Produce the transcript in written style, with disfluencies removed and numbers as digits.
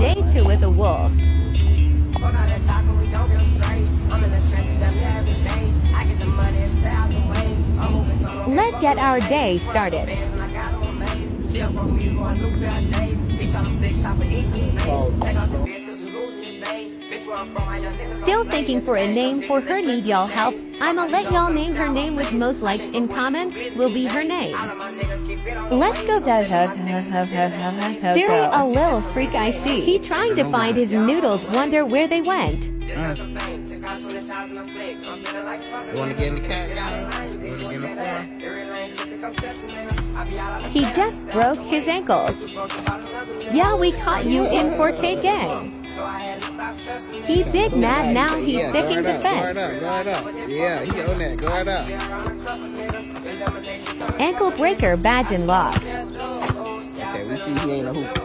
Day2 with a wolf. Let's get our day started. Still thinking for a name for her, need y'all help? I'ma let y'all name her name with most likes in comments will be her name. Let's go. Siri, a little freak I see. He trying to find his noodles, wonder where they went. You wanna get in the cat? You wanna get in the car? He just broke his ankles. Yeah, we caught you in Forte gang. He big mad now, he's sticking the fence. Go right up. Yeah, he on that. Go right up. Ankle breaker badge and lock. Okay, we see he ain't a hoop.